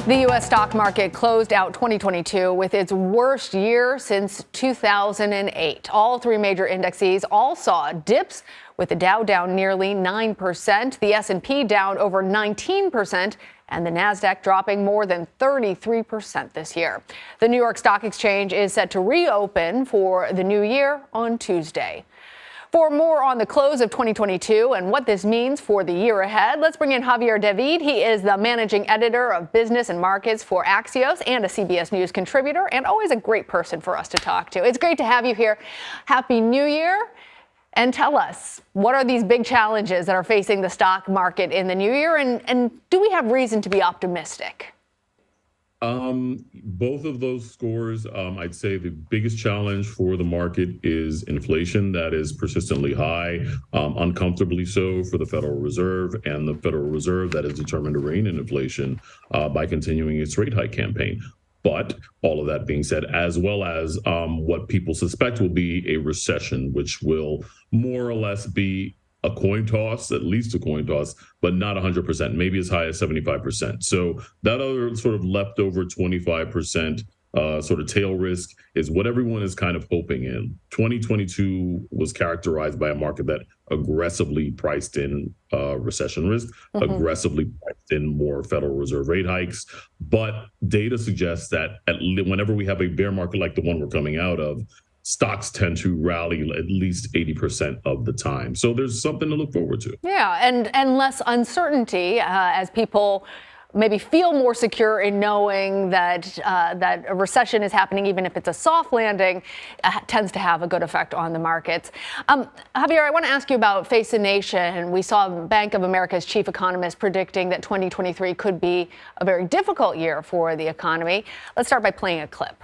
The U.S. stock market closed out 2022 with its worst year since 2008. All three major indexes all saw dips, with the Dow down nearly 9%, the S&P down over 19%, and the Nasdaq dropping more than 33% this year. The New York Stock Exchange is set to reopen for the new year on Tuesday. For more on the close of 2022 and what this means for the year ahead, let's bring in Javier David. He is the managing editor of business and markets for Axios and a CBS News contributor, and always a great person for us to talk to. It's great to have you here. Happy New Year. And tell us, what are these big challenges that are facing the stock market in the new year? And do we have reason to be optimistic? Both of those scores, I'd say the biggest challenge for the market is inflation that is persistently high, uncomfortably so for the Federal Reserve, and the Federal Reserve that is determined to rein in inflation by continuing its rate hike campaign. But all of that being said, as well as what people suspect will be a recession, which will more or less be a coin toss, at least a coin toss, but not 100%, maybe as high as 75%. So that other sort of leftover 25% sort of tail risk is what everyone is kind of hoping in. 2022 was characterized by a market that aggressively priced in recession risk, aggressively priced in more Federal Reserve rate hikes. But data suggests that whenever we have a bear market like the one we're coming out of, stocks tend to rally at least 80% of the time. So there's something to look forward to. Yeah, and less uncertainty as people maybe feel more secure in knowing that that a recession is happening, even if it's a soft landing, tends to have a good effect on the markets. Javier, I want to ask you about Face the Nation. We saw Bank of America's chief economist predicting that 2023 could be a very difficult year for the economy. Let's start by playing a clip.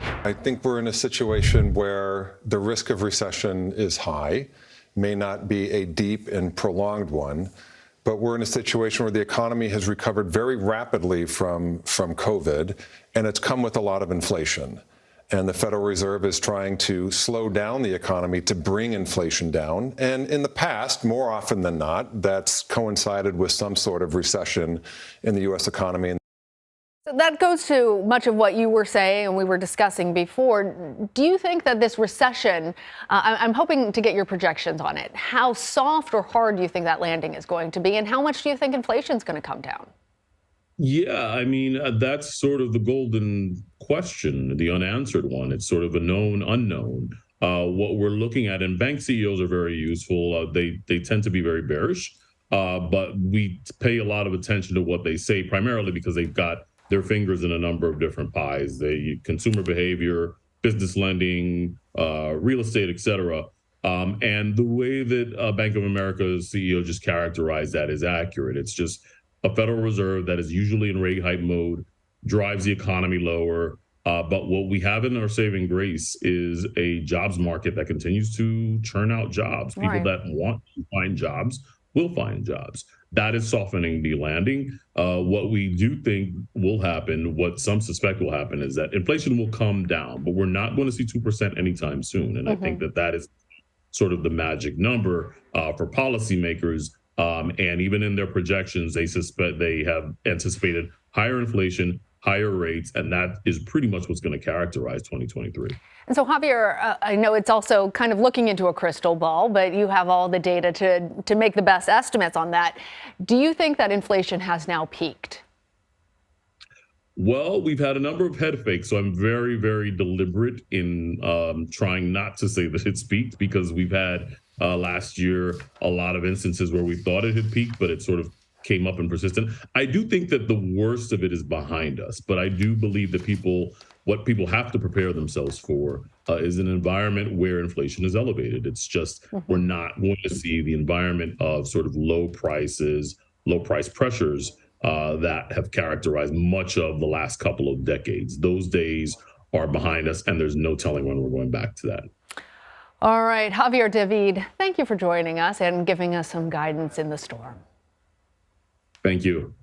I think we're in a situation where the risk of recession is high, may not be a deep and prolonged one, but we're in a situation where the economy has recovered very rapidly from COVID, and it's come with a lot of inflation. And the Federal Reserve is trying to slow down the economy to bring inflation down. And in the past, more often than not, that's coincided with some sort of recession in the U.S. economy. That goes to much of what you were saying and we were discussing before. Do you think that this recession, I'm hoping to get your projections on it, how soft or hard do you think that landing is going to be, and how much do you think inflation is going to come down? Yeah, I mean, that's sort of the golden question, the unanswered one. It's sort of a known unknown. What we're looking at, and bank CEOs are very useful. They tend to be very bearish, but we pay a lot of attention to what they say, primarily because they've got their fingers in a number of different pies. Consumer behavior, business lending, real estate, et cetera. And the way that Bank of America's CEO just characterized that is accurate. It's just a Federal Reserve that is usually in rate hike mode, drives the economy lower. But what we have in our saving grace is a jobs market that continues to churn out jobs. People that want to find jobs will find jobs. That is softening the landing. What we do think will happen, what some suspect will happen, is that inflation will come down, but we're not going to see 2% anytime soon. And I think that is sort of the magic number for policymakers. And even in their projections, they have anticipated higher inflation, higher rates, and that is pretty much what's going to characterize 2023. And so, Javier, I know it's also kind of looking into a crystal ball, but you have all the data to make the best estimates on that. Do you think that inflation has now peaked? Well, we've had a number of head fakes, so I'm very, very deliberate in trying not to say that it's peaked, because we've had last year a lot of instances where we thought it had peaked, but it sort of came up and persistent. I do think that the worst of it is behind us, but I do believe that what people have to prepare themselves for is an environment where inflation is elevated. It's just we're not going to see the environment of sort of low price pressures that have characterized much of the last couple of decades. Those days are behind us, and there's no telling when we're going back to that. All right, Javier David, thank you for joining us and giving us some guidance in the storm. Thank you.